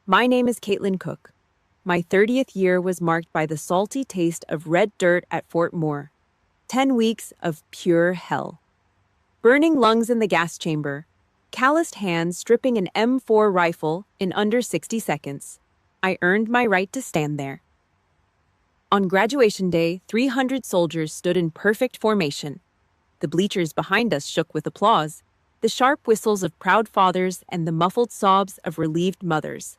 My name is Caitlin Cook. My 30th year was marked by the salty taste of red dirt at Fort Moore. 10 weeks of pure hell. Burning lungs in the gas chamber. Calloused hands stripping an M4 rifle in under 60 seconds. I earned my right to stand there. On graduation day, 300 soldiers stood in perfect formation. The bleachers behind us shook with applause, the sharp whistles of proud fathers and the muffled sobs of relieved mothers.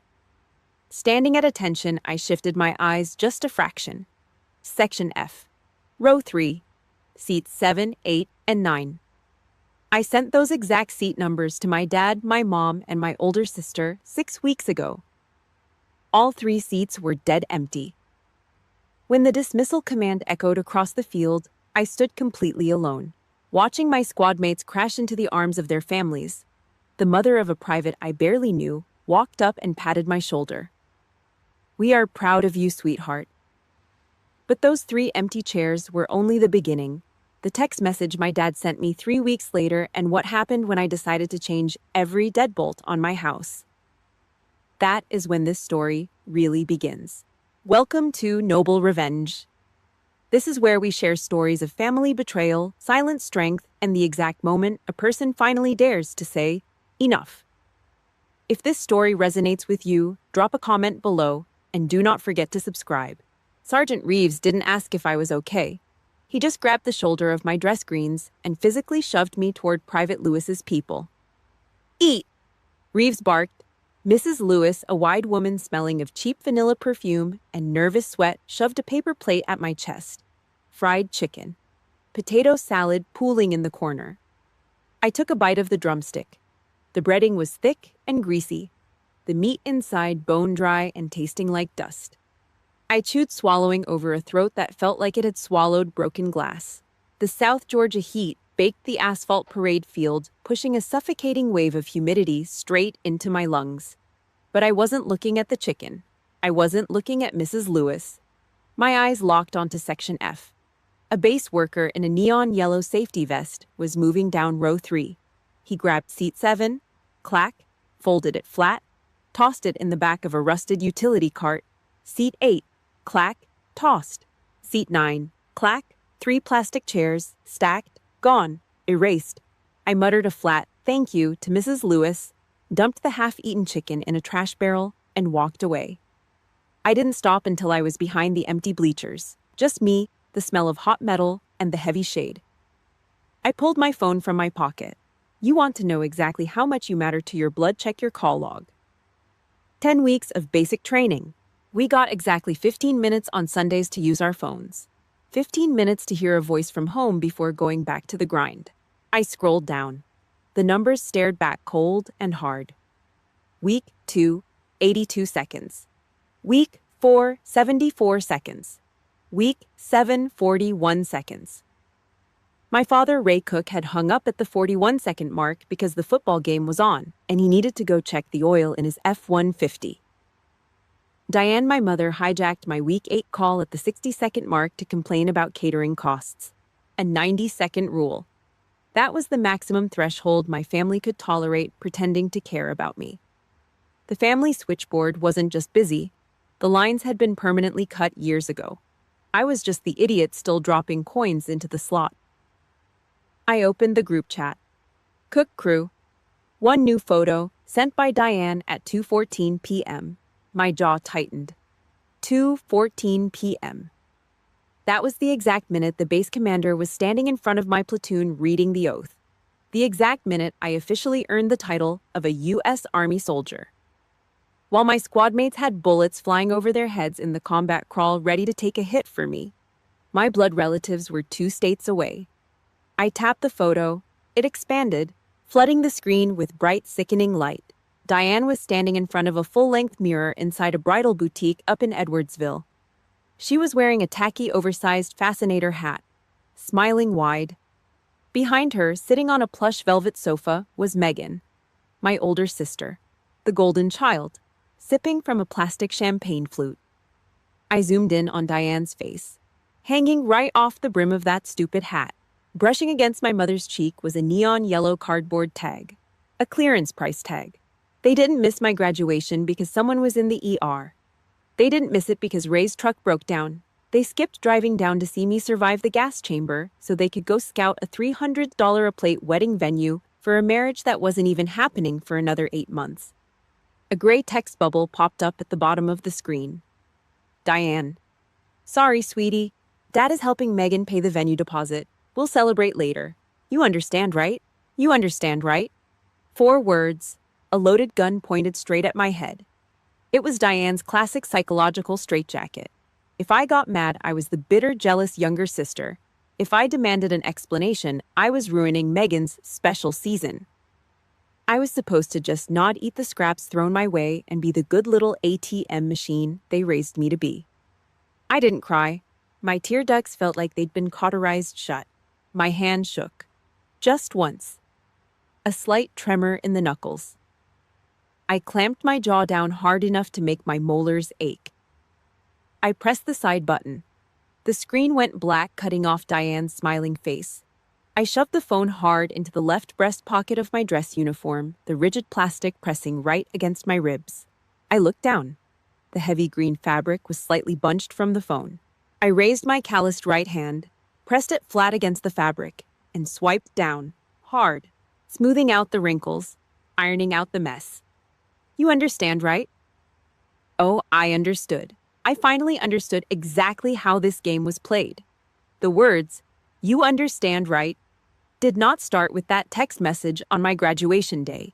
Standing at attention, I shifted my eyes just a fraction. Section F. Row 3. Seats 7, 8, and 9. I sent those exact seat numbers to my dad, my mom, and my older sister 6 weeks ago. All 3 seats were dead empty. When the dismissal command echoed across the field, I stood completely alone, watching my squad mates crash into the arms of their families. The mother of a private I barely knew walked up and patted my shoulder. "We are proud of you, sweetheart." But those 3 empty chairs were only the beginning. The text message my dad sent me 3 weeks later and what happened when I decided to change every deadbolt on my house. That is when this story really begins. Welcome to Noble Revenge. This is where we share stories of family betrayal, silent strength, and the exact moment a person finally dares to say, enough. If this story resonates with you, drop a comment below, and do not forget to subscribe. Sergeant Reeves didn't ask if I was okay. He just grabbed the shoulder of my dress greens and physically shoved me toward Private Lewis's people. "Eat!" Reeves barked. Mrs. Lewis, a wide woman smelling of cheap vanilla perfume and nervous sweat, shoved a paper plate at my chest. Fried chicken. Potato salad pooling in the corner. I took a bite of the drumstick. The breading was thick and greasy, the meat inside bone-dry and tasting like dust. I chewed, swallowing over a throat that felt like it had swallowed broken glass. The South Georgia heat baked the asphalt parade field, pushing a suffocating wave of humidity straight into my lungs. But I wasn't looking at the chicken. I wasn't looking at Mrs. Lewis. My eyes locked onto Section F. A base worker in a neon yellow safety vest was moving down row 3. He grabbed seat 7, clack, folded it flat, tossed it in the back of a rusted utility cart. Seat 8, clack, tossed. Seat 9, clack, 3 plastic chairs, stacked, gone, erased. I muttered a flat thank you to Mrs. Lewis, dumped the half-eaten chicken in a trash barrel, and walked away. I didn't stop until I was behind the empty bleachers. Just me, the smell of hot metal, and the heavy shade. I pulled my phone from my pocket. You want to know exactly how much you matter to your blood? Check your call log. 10 weeks of basic training. We got exactly 15 minutes on Sundays to use our phones. 15 minutes to hear a voice from home before going back to the grind. I scrolled down. The numbers stared back cold and hard. Week 2, 82 seconds. Week 4, 74 seconds. Week 7, 41 seconds. My father, Ray Cook, had hung up at the 41-second mark because the football game was on, and he needed to go check the oil in his F-150. Diane, my mother, hijacked my Week 8 call at the 60-second mark to complain about catering costs. A 90-second rule. That was the maximum threshold my family could tolerate pretending to care about me. The family switchboard wasn't just busy. The lines had been permanently cut years ago. I was just the idiot still dropping coins into the slot. I opened the group chat. Cook crew. One new photo, sent by Diane at 2:14 p.m. My jaw tightened. 2:14 p.m. That was the exact minute the base commander was standing in front of my platoon reading the oath. The exact minute I officially earned the title of a U.S. Army soldier. While my squad mates had bullets flying over their heads in the combat crawl ready to take a hit for me, my blood relatives were 2 states away. I tapped the photo. It expanded, flooding the screen with bright, sickening light. Diane was standing in front of a full-length mirror inside a bridal boutique up in Edwardsville. She was wearing a tacky, oversized fascinator hat, smiling wide. Behind her, sitting on a plush velvet sofa, was Megan, my older sister, the golden child, sipping from a plastic champagne flute. I zoomed in on Diane's face. Hanging right off the brim of that stupid hat, brushing against my mother's cheek, was a neon yellow cardboard tag, a clearance price tag. They didn't miss my graduation because someone was in the ER. They didn't miss it because Ray's truck broke down. They skipped driving down to see me survive the gas chamber so they could go scout a $300 a plate wedding venue for a marriage that wasn't even happening for another 8 months. A gray text bubble popped up at the bottom of the screen. Diane. Sorry, sweetie. Dad is helping Megan pay the venue deposit. We'll celebrate later. You understand, right? You understand, right? 4 words. A loaded gun pointed straight at my head. It was Diane's classic psychological straitjacket. If I got mad, I was the bitter, jealous younger sister. If I demanded an explanation, I was ruining Megan's special season. I was supposed to just not eat the scraps thrown my way and be the good little ATM machine they raised me to be. I didn't cry. My tear ducts felt like they'd been cauterized shut. My hand shook. Just once. A slight tremor in the knuckles. I clamped my jaw down hard enough to make my molars ache. I pressed the side button. The screen went black, cutting off Diane's smiling face. I shoved the phone hard into the left breast pocket of my dress uniform, the rigid plastic pressing right against my ribs. I looked down. The heavy green fabric was slightly bunched from the phone. I raised my calloused right hand, pressed it flat against the fabric, and swiped down, hard, smoothing out the wrinkles, ironing out the mess. You understand, right? Oh, I understood. I finally understood exactly how this game was played. The words, "You understand, right?" did not start with that text message on my graduation day.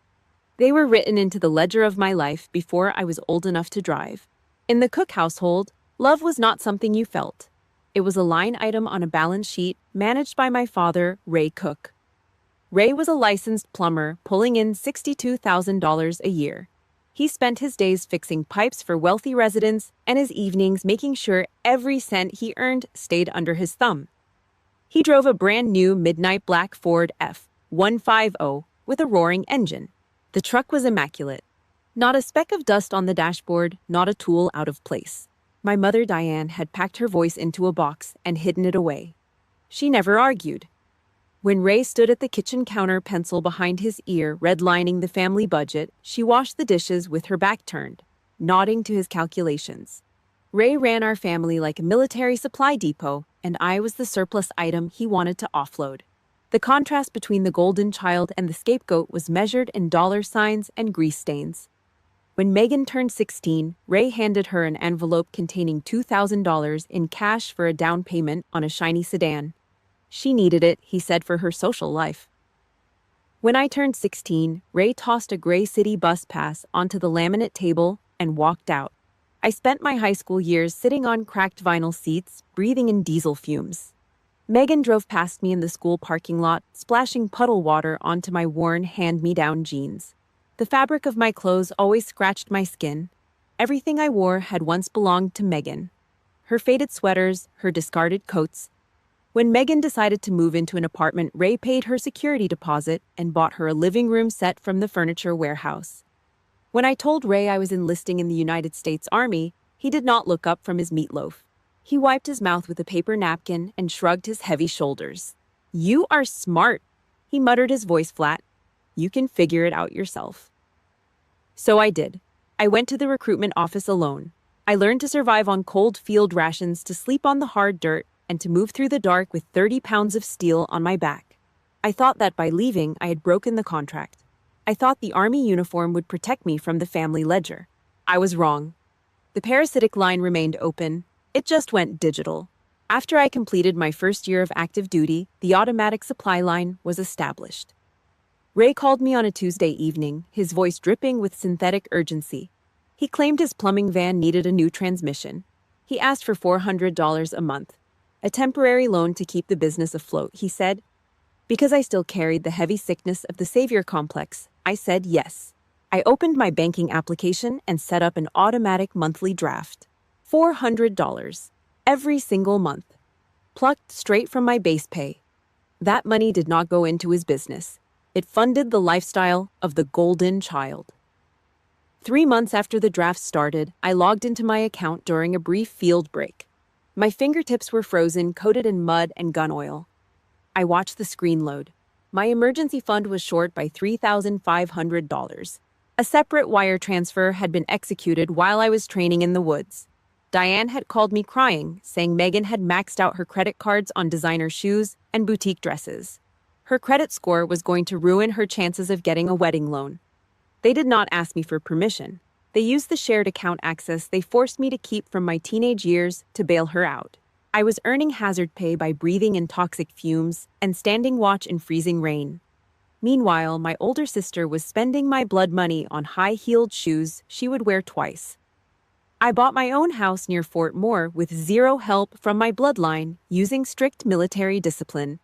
They were written into the ledger of my life before I was old enough to drive. In the Cook household, love was not something you felt. It was a line item on a balance sheet managed by my father, Ray Cook. Ray was a licensed plumber pulling in $62,000 a year. He spent his days fixing pipes for wealthy residents and his evenings making sure every cent he earned stayed under his thumb. He drove a brand new midnight black Ford F-150 with a roaring engine. The truck was immaculate. Not a speck of dust on the dashboard, not a tool out of place. My mother, Diane, had packed her voice into a box and hidden it away. She never argued. When Ray stood at the kitchen counter, pencil behind his ear, redlining the family budget, she washed the dishes with her back turned, nodding to his calculations. Ray ran our family like a military supply depot, and I was the surplus item he wanted to offload. The contrast between the golden child and the scapegoat was measured in dollar signs and grease stains. When Megan turned 16, Ray handed her an envelope containing $2,000 in cash for a down payment on a shiny sedan. She needed it, he said, for her social life. When I turned 16, Ray tossed a gray city bus pass onto the laminate table and walked out. I spent my high school years sitting on cracked vinyl seats, breathing in diesel fumes. Megan drove past me in the school parking lot, splashing puddle water onto my worn hand-me-down jeans. The fabric of my clothes always scratched my skin. Everything I wore had once belonged to Megan. Her faded sweaters, her discarded coats. When Megan decided to move into an apartment, Ray paid her security deposit and bought her a living room set from the furniture warehouse. When I told Ray I was enlisting in the United States Army, he did not look up from his meatloaf. He wiped his mouth with a paper napkin and shrugged his heavy shoulders. "You are smart," he muttered, his voice flat. "You can figure it out yourself." So I did. I went to the recruitment office alone. I learned to survive on cold field rations, to sleep on the hard dirt, and to move through the dark with 30 pounds of steel on my back. I thought that by leaving, I had broken the contract. I thought the Army uniform would protect me from the family ledger. I was wrong. The parasitic line remained open. It just went digital. After I completed my first year of active duty, the automatic supply line was established. Ray called me on a Tuesday evening, his voice dripping with synthetic urgency. He claimed his plumbing van needed a new transmission. He asked for $400 a month. A temporary loan to keep the business afloat, he said. Because I still carried the heavy sickness of the savior complex, I said yes. I opened my banking application and set up an automatic monthly draft. $400. Every single month. Plucked straight from my base pay. That money did not go into his business. It funded the lifestyle of the golden child. 3 months after the draft started, I logged into my account during a brief field break. My fingertips were frozen, coated in mud and gun oil. I watched the screen load. My emergency fund was short by $3,500. A separate wire transfer had been executed while I was training in the woods. Diane had called me crying, saying Megan had maxed out her credit cards on designer shoes and boutique dresses. Her credit score was going to ruin her chances of getting a wedding loan. They did not ask me for permission. They used the shared account access they forced me to keep from my teenage years to bail her out. I was earning hazard pay by breathing in toxic fumes and standing watch in freezing rain. Meanwhile, my older sister was spending my blood money on high-heeled shoes she would wear twice. I bought my own house near Fort Moore with zero help from my bloodline using strict military discipline.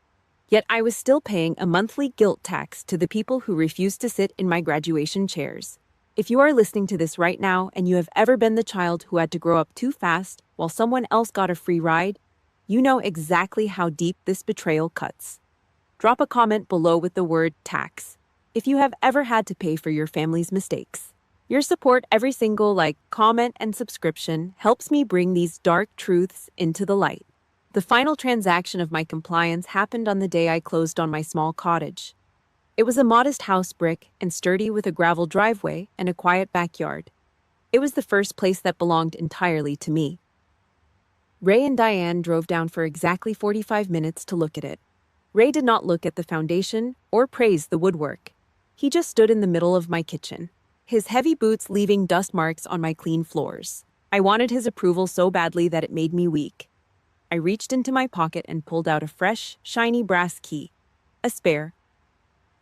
Yet I was still paying a monthly guilt tax to the people who refused to sit in my graduation chairs. If you are listening to this right now and you have ever been the child who had to grow up too fast while someone else got a free ride, you know exactly how deep this betrayal cuts. Drop a comment below with the word tax if you have ever had to pay for your family's mistakes. Your support, every single like, comment, and subscription helps me bring these dark truths into the light. The final transaction of my compliance happened on the day I closed on my small cottage. It was a modest house brick and sturdy with a gravel driveway and a quiet backyard. It was the first place that belonged entirely to me. Ray and Diane drove down for exactly 45 minutes to look at it. Ray did not look at the foundation or praise the woodwork. He just stood in the middle of my kitchen, his heavy boots leaving dust marks on my clean floors. I wanted his approval so badly that it made me weak. I reached into my pocket and pulled out a fresh, shiny brass key. A spare.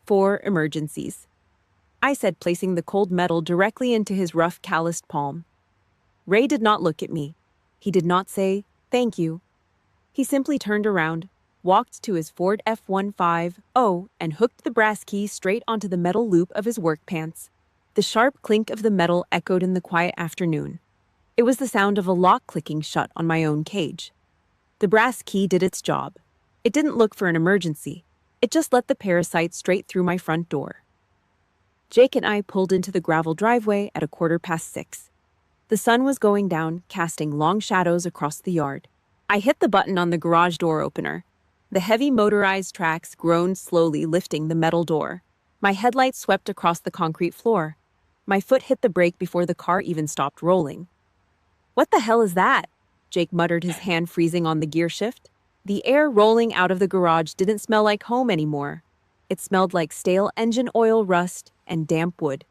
For emergencies, I said, placing the cold metal directly into his rough, calloused palm. Ray did not look at me. He did not say, "Thank you." He simply turned around, walked to his Ford F-150, and hooked the brass key straight onto the metal loop of his work pants. The sharp clink of the metal echoed in the quiet afternoon. It was the sound of a lock clicking shut on my own cage. The brass key did its job. It didn't look for an emergency. It just let the parasite straight through my front door. Jake and I pulled into the gravel driveway at 6:15. The sun was going down, casting long shadows across the yard. I hit the button on the garage door opener. The heavy motorized tracks groaned slowly, lifting the metal door. My headlights swept across the concrete floor. My foot hit the brake before the car even stopped rolling. "What the hell is that?" Jake muttered, his hand freezing on the gear shift. The air rolling out of the garage didn't smell like home anymore. It smelled like stale engine oil, rust, and damp wood.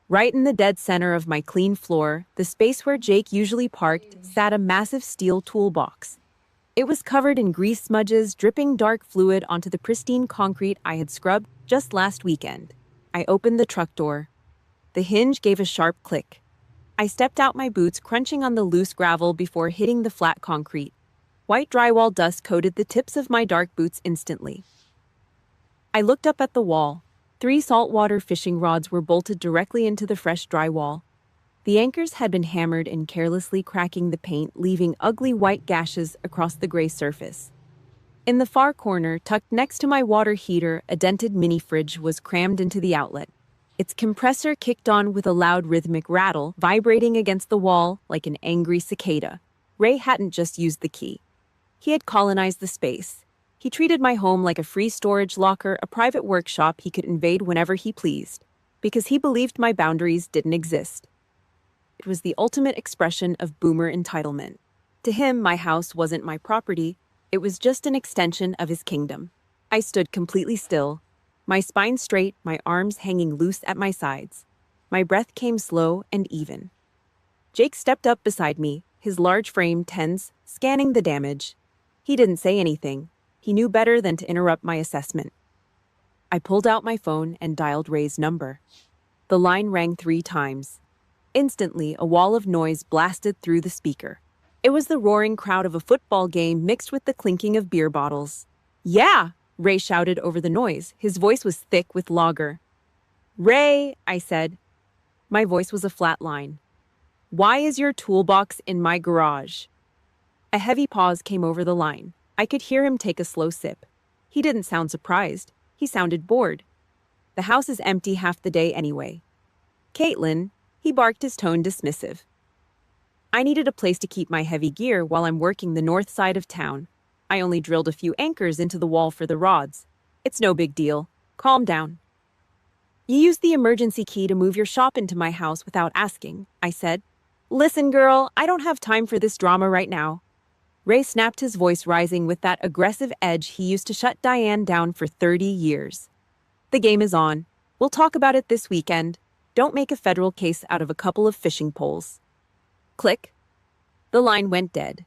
Right in the dead center of my clean floor, the space where Jake usually parked, sat a massive steel toolbox. It was covered in grease smudges, dripping dark fluid onto the pristine concrete I had scrubbed just last weekend. I opened the truck door. The hinge gave a sharp click. I stepped out, my boots crunching on the loose gravel before hitting the flat concrete. White drywall dust coated the tips of my dark boots instantly. I looked up at the wall. 3 saltwater fishing rods were bolted directly into the fresh drywall. The anchors had been hammered and carelessly cracking the paint, leaving ugly white gashes across the gray surface. In the far corner, tucked next to my water heater, a dented mini fridge was crammed into the outlet. Its compressor kicked on with a loud rhythmic rattle, vibrating against the wall like an angry cicada. Ray hadn't just used the key. He had colonized the space. He treated my home like a free storage locker, a private workshop he could invade whenever he pleased, because he believed my boundaries didn't exist. It was the ultimate expression of boomer entitlement. To him, my house wasn't my property. It was just an extension of his kingdom. I stood completely still, my spine straight, my arms hanging loose at my sides. My breath came slow and even. Jake stepped up beside me, his large frame tense, scanning the damage. He didn't say anything. He knew better than to interrupt my assessment. I pulled out my phone and dialed Ray's number. The line rang 3 times. Instantly, a wall of noise blasted through the speaker. It was the roaring crowd of a football game mixed with the clinking of beer bottles. "Yeah!" Ray shouted over the noise. His voice was thick with lager. "Ray," I said. My voice was a flat line. "Why is your toolbox in my garage?" A heavy pause came over the line. I could hear him take a slow sip. He didn't sound surprised. He sounded bored. "The house is empty half the day anyway." "Caitlin," he barked, his tone dismissive. "I needed a place to keep my heavy gear while I'm working the north side of town. I only drilled a few anchors into the wall for the rods. It's no big deal. Calm down." You used the emergency key to move your shop into my house without asking, I said. Listen, girl, I don't have time for this drama right now. Ray snapped, his voice rising with that aggressive edge he used to shut Diane down for 30 years. The game is on. We'll talk about it this weekend. Don't make a federal case out of a couple of fishing poles. Click. The line went dead.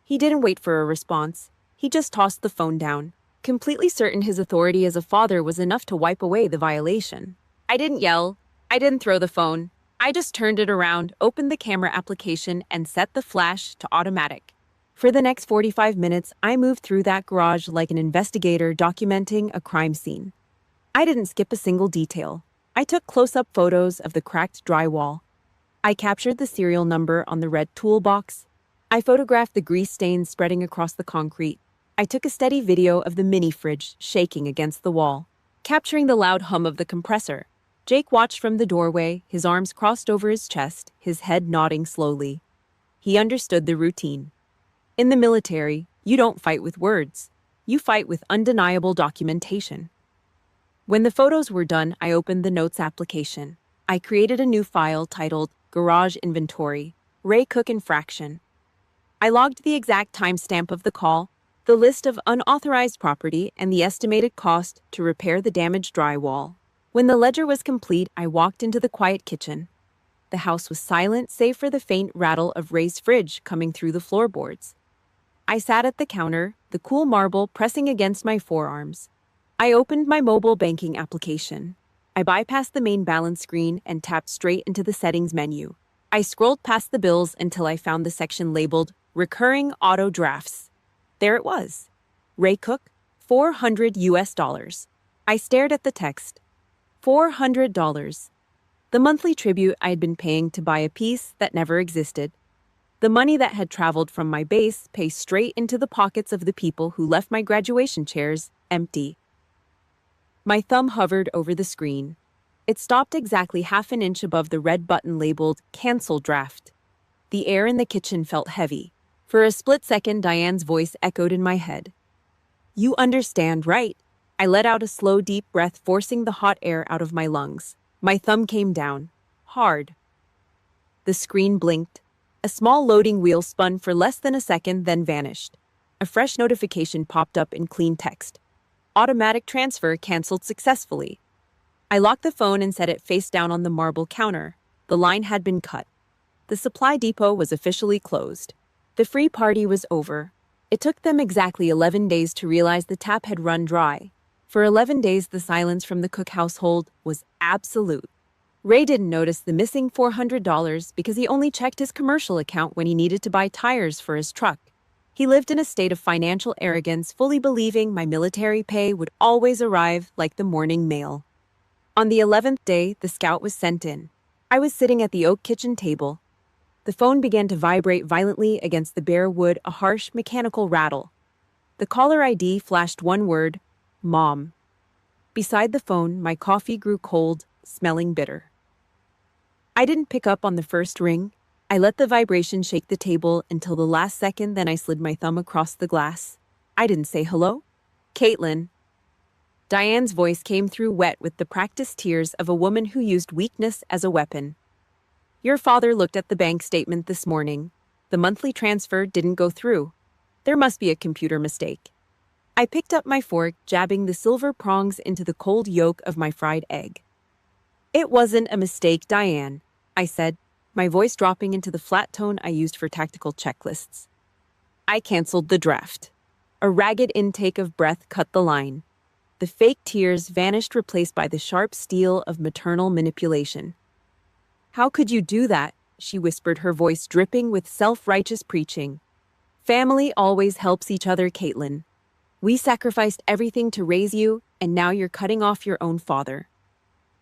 He didn't wait for a response. He just tossed the phone down, completely certain his authority as a father was enough to wipe away the violation. I didn't yell. I didn't throw the phone. I just turned it around, opened the camera application, and set the flash to automatic. For the next 45 minutes, I moved through that garage like an investigator documenting a crime scene. I didn't skip a single detail. I took close-up photos of the cracked drywall. I captured the serial number on the red toolbox. I photographed the grease stains spreading across the concrete. I took a steady video of the mini fridge shaking against the wall, capturing the loud hum of the compressor. Jake watched from the doorway, his arms crossed over his chest, his head nodding slowly. He understood the routine. In the military, you don't fight with words. You fight with undeniable documentation. When the photos were done, I opened the notes application. I created a new file titled Garage Inventory, Ray Cook Infraction. I logged the exact timestamp of the call, the list of unauthorized property, and the estimated cost to repair the damaged drywall. When the ledger was complete, I walked into the quiet kitchen. The house was silent, save for the faint rattle of Ray's fridge coming through the floorboards. I sat at the counter, the cool marble pressing against my forearms. I opened my mobile banking application. I bypassed the main balance screen and tapped straight into the settings menu. I scrolled past the bills until I found the section labeled Recurring Auto Drafts. There it was. Ray Cook, $400 US. I stared at the text. $400. The monthly tribute I had been paying to buy a piece that never existed. The money that had traveled from my base paid straight into the pockets of the people who left my graduation chairs empty. My thumb hovered over the screen. It stopped exactly half an inch above the red button labeled Cancel Draft. The air in the kitchen felt heavy. For a split second, Diane's voice echoed in my head. You understand, right? I let out a slow, deep breath, forcing the hot air out of my lungs. My thumb came down. Hard. The screen blinked. A small loading wheel spun for less than a second, then vanished. A fresh notification popped up in clean text. Automatic transfer canceled successfully. I locked the phone and set it face down on the marble counter. The line had been cut. The supply depot was officially closed. The free party was over. It took them exactly 11 days to realize the tap had run dry. For 11 days, the silence from the Cook household was absolute. Ray didn't notice the missing $400 because he only checked his commercial account when he needed to buy tires for his truck. He lived in a state of financial arrogance, fully believing my military pay would always arrive like the morning mail. On the 11th day, the scout was sent in. I was sitting at the oak kitchen table. The phone began to vibrate violently against the bare wood, a harsh, mechanical rattle. The caller ID flashed one word, Mom. Beside the phone, my coffee grew cold, smelling bitter. I didn't pick up on the first ring. I let the vibration shake the table until the last second, then I slid my thumb across the glass. I didn't say hello. Caitlin. Diane's voice came through wet with the practiced tears of a woman who used weakness as a weapon. Your father looked at the bank statement this morning. The monthly transfer didn't go through. There must be a computer mistake. I picked up my fork, jabbing the silver prongs into the cold yolk of my fried egg. It wasn't a mistake, Diane, I said, my voice dropping into the flat tone I used for tactical checklists. I canceled the draft. A ragged intake of breath cut the line. The fake tears vanished, replaced by the sharp steel of maternal manipulation. How could you do that? She whispered, her voice dripping with self-righteous preaching. Family always helps each other, Caitlin. We sacrificed everything to raise you, and now you're cutting off your own father.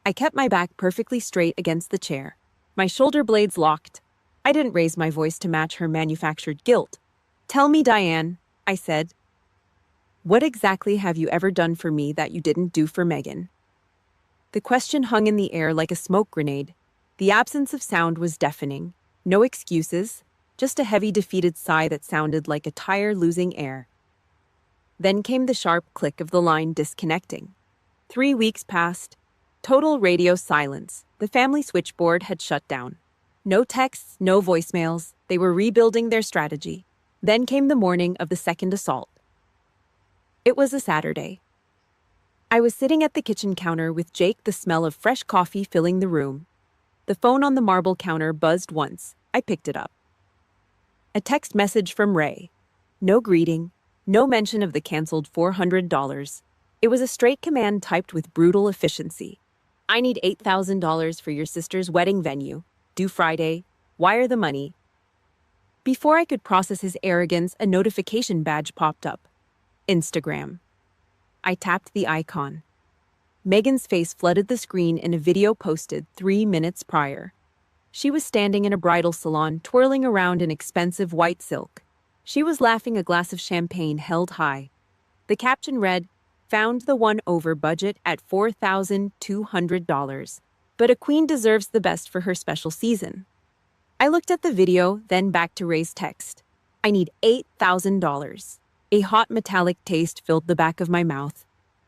I kept my back perfectly straight against the chair. My shoulder blades locked. I didn't raise my voice to match her manufactured guilt. Tell me, Diane, I said. What exactly have you ever done for me that you didn't do for Megan? The question hung in the air like a smoke grenade. The absence of sound was deafening. No excuses, just a heavy, defeated sigh that sounded like a tire losing air. Then came the sharp click of the line disconnecting. 3 weeks passed. Total radio silence. The family switchboard had shut down. No texts, no voicemails. They were rebuilding their strategy. Then came the morning of the second assault. It was a Saturday. I was sitting at the kitchen counter with Jake, the smell of fresh coffee filling the room. The phone on the marble counter buzzed once. I picked it up. A text message from Ray. No greeting, no mention of the canceled $400. It was a straight command typed with brutal efficiency. I need $8,000 for your sister's wedding venue. Due Friday. Wire the money. Before I could process his arrogance, a notification badge popped up. Instagram. I tapped the icon. Megan's face flooded the screen in a video posted 3 minutes prior. She was standing in a bridal salon, twirling around in expensive white silk. She was laughing, a glass of champagne held high. The caption read, "Found the one over budget at $4,200. But a queen deserves the best for her special season." I looked at the video, then back to Ray's text. I need $8,000. A hot metallic taste filled the back of my mouth.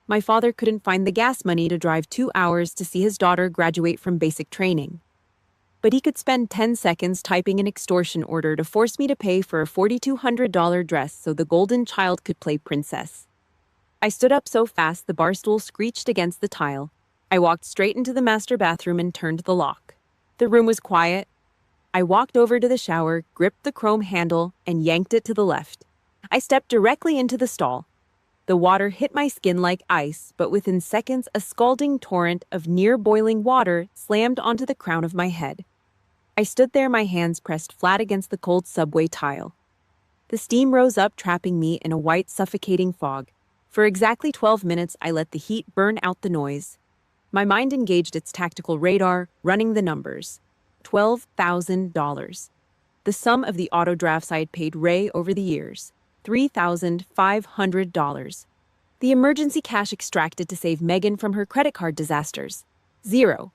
My father couldn't find the gas money to drive 2 hours to see his daughter graduate from basic training. But he could spend 10 seconds typing an extortion order to force me to pay for a $4,200 dress so the golden child could play princess. I stood up so fast the bar stool screeched against the tile. I walked straight into the master bathroom and turned the lock. The room was quiet. I walked over to the shower, gripped the chrome handle, and yanked it to the left. I stepped directly into the stall. The water hit my skin like ice, but within seconds, a scalding torrent of near-boiling water slammed onto the crown of my head. I stood there, my hands pressed flat against the cold subway tile. The steam rose up, trapping me in a white, suffocating fog. For exactly 12 minutes, I let the heat burn out the noise. My mind engaged its tactical radar, running the numbers. $12,000. The sum of the auto drafts I had paid Ray over the years. $3,500. The emergency cash extracted to save Megan from her credit card disasters. 0.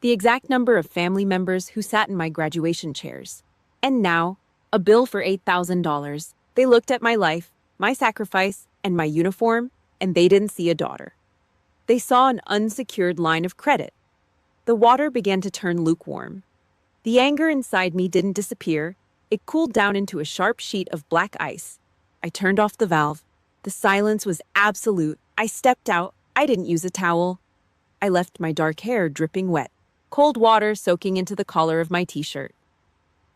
The exact number of family members who sat in my graduation chairs. And now, a bill for $8,000. They looked at my life, my sacrifice, and my uniform, and they didn't see a daughter. They saw an unsecured line of credit. The water began to turn lukewarm. The anger inside me didn't disappear. It cooled down into a sharp sheet of black ice. I turned off the valve. The silence was absolute. I stepped out. I didn't use a towel. I left my dark hair dripping wet, cold water soaking into the collar of my t-shirt.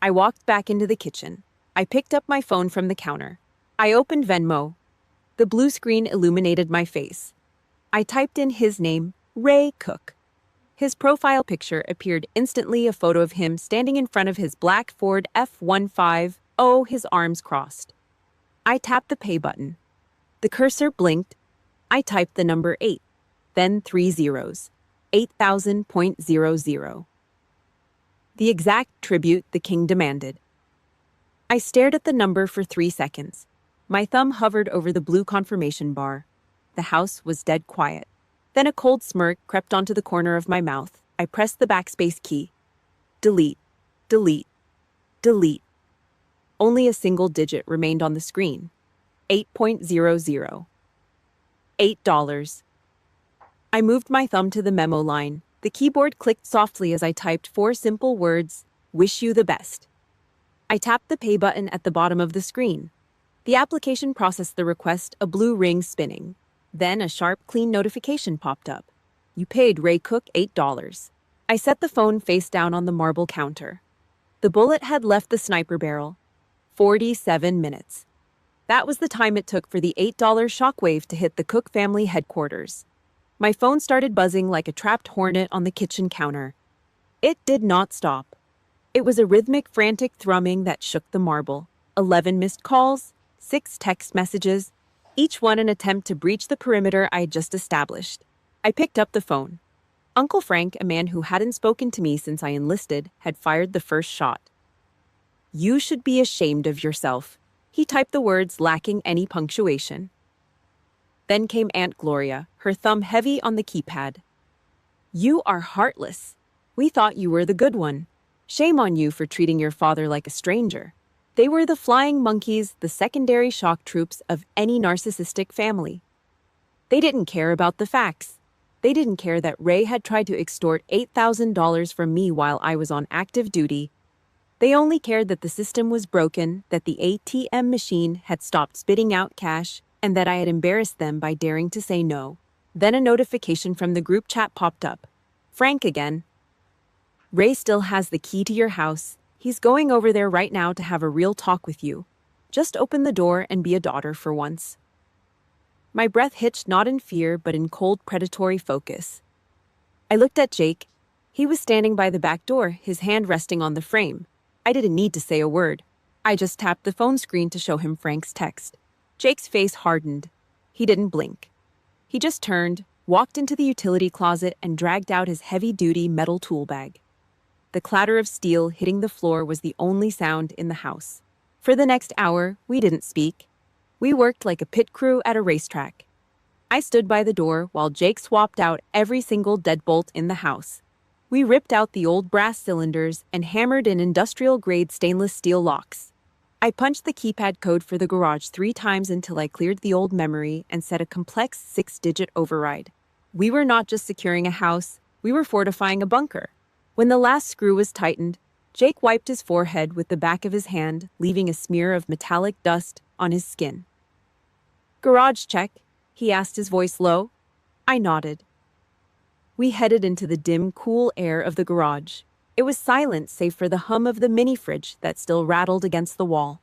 I walked back into the kitchen. I picked up my phone from the counter. I opened Venmo. The blue screen illuminated my face. I typed in his name, Ray Cook. His profile picture appeared instantly, a photo of him standing in front of his black Ford F-15, his arms crossed. I tapped the pay button. The cursor blinked. I typed the number 8, then 3 zeros, 8,000.00. The exact tribute the king demanded. I stared at the number for 3 seconds. My thumb hovered over the blue confirmation bar. The house was dead quiet. Then a cold smirk crept onto the corner of my mouth. I pressed the backspace key. Delete, delete, delete. Only a single digit remained on the screen. 8.00. $8. I moved my thumb to the memo line. The keyboard clicked softly as I typed 4 simple words, "Wish you the best." I tapped the pay button at the bottom of the screen. The application processed the request, a blue ring spinning. Then a sharp, clean notification popped up. You paid Ray Cook $8. I set the phone face down on the marble counter. The bullet had left the sniper barrel. 47 minutes. That was the time it took for the $8 shockwave to hit the Cook family headquarters. My phone started buzzing like a trapped hornet on the kitchen counter. It did not stop. It was a rhythmic, frantic thrumming that shook the marble. 11 missed calls, 6 text messages, each one an attempt to breach the perimeter I had just established. I picked up the phone. Uncle Frank, a man who hadn't spoken to me since I enlisted, had fired the first shot. You should be ashamed of yourself. He typed the words lacking any punctuation. Then came Aunt Gloria, her thumb heavy on the keypad. You are heartless. We thought you were the good one. Shame on you for treating your father like a stranger. They were the flying monkeys, the secondary shock troops of any narcissistic family. They didn't care about the facts. They didn't care that Ray had tried to extort $8,000 from me while I was on active duty. They only cared that the system was broken, that the ATM machine had stopped spitting out cash, and that I had embarrassed them by daring to say no. Then a notification from the group chat popped up. Frank again. Ray still has the key to your house. He's going over there right now to have a real talk with you. Just open the door and be a daughter for once. My breath hitched not in fear but in cold predatory focus. I looked at Jake. He was standing by the back door, his hand resting on the frame. I didn't need to say a word. I just tapped the phone screen to show him Frank's text. Jake's face hardened. He didn't blink. He just turned, walked into the utility closet, and dragged out his heavy-duty metal tool bag. The clatter of steel hitting the floor was the only sound in the house. For the next hour, we didn't speak. We worked like a pit crew at a racetrack. I stood by the door while Jake swapped out every single deadbolt in the house. We ripped out the old brass cylinders and hammered in industrial-grade stainless steel locks. I punched the keypad code for the garage 3 times until I cleared the old memory and set a complex 6-digit override. We were not just securing a house, we were fortifying a bunker. When the last screw was tightened, Jake wiped his forehead with the back of his hand, leaving a smear of metallic dust on his skin. "Garage check?" he asked, his voice low. I nodded. We headed into the dim, cool air of the garage. It was silent save for the hum of the mini-fridge that still rattled against the wall.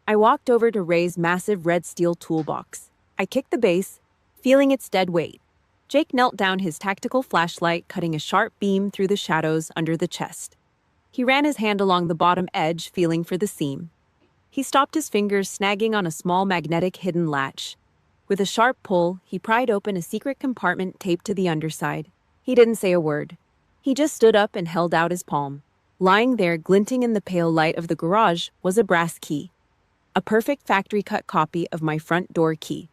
I walked over to Ray's massive red steel toolbox. I kicked the base, feeling its dead weight. Jake knelt down, his tactical flashlight cutting a sharp beam through the shadows under the chest. He ran his hand along the bottom edge, feeling for the seam. He stopped, his fingers snagging on a small magnetic hidden latch. With a sharp pull, he pried open a secret compartment taped to the underside. He didn't say a word. He just stood up and held out his palm. Lying there, glinting in the pale light of the garage, was a brass key. A perfect factory-cut copy of my front door key.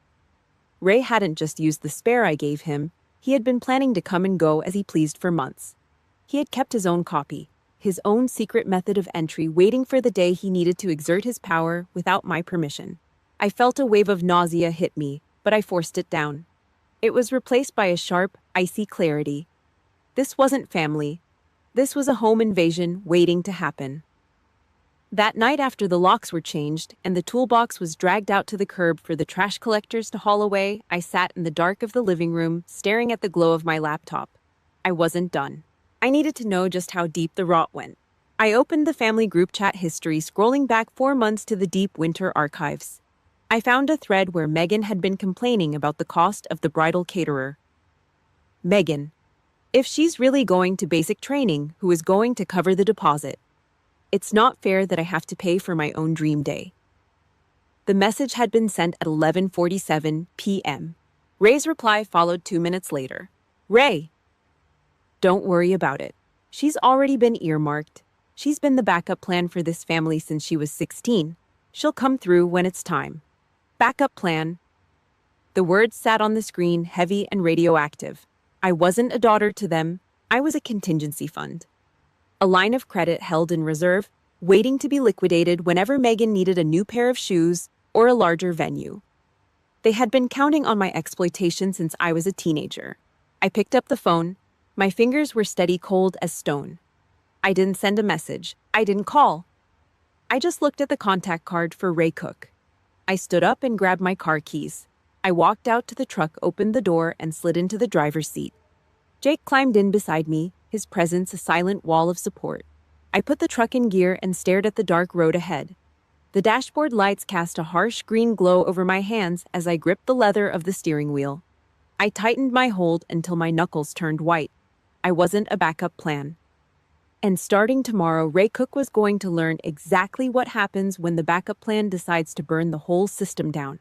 Ray hadn't just used the spare I gave him. He had been planning to come and go as he pleased for months. He had kept his own copy, his own secret method of entry, waiting for the day he needed to exert his power without my permission. I felt a wave of nausea hit me, but I forced it down. It was replaced by a sharp, icy clarity. This wasn't family. This was a home invasion waiting to happen. That night, after the locks were changed and the toolbox was dragged out to the curb for the trash collectors to haul away, I sat in the dark of the living room, staring at the glow of my laptop. I wasn't done. I needed to know just how deep the rot went. I opened the family group chat history, scrolling back 4 months to the deep winter archives. I found a thread where Megan had been complaining about the cost of the bridal caterer. Megan. If she's really going to basic training, who is going to cover the deposit? It's not fair that I have to pay for my own dream day. The message had been sent at 11:47 p.m. Ray's reply followed 2 minutes later. Ray. Don't worry about it. She's already been earmarked. She's been the backup plan for this family since she was 16. She'll come through when it's time. Backup plan. The words sat on the screen, heavy and radioactive. I wasn't a daughter to them. I was a contingency fund. A line of credit held in reserve, waiting to be liquidated whenever Megan needed a new pair of shoes or a larger venue. They had been counting on my exploitation since I was a teenager. I picked up the phone. My fingers were steady, cold as stone. I didn't send a message. I didn't call. I just looked at the contact card for Ray Cook. I stood up and grabbed my car keys. I walked out to the truck, opened the door, and slid into the driver's seat. Jake climbed in beside me, his presence a silent wall of support. I put the truck in gear and stared at the dark road ahead. The dashboard lights cast a harsh green glow over my hands as I gripped the leather of the steering wheel. I tightened my hold until my knuckles turned white. I wasn't a backup plan. And starting tomorrow, Ray Cook was going to learn exactly what happens when the backup plan decides to burn the whole system down.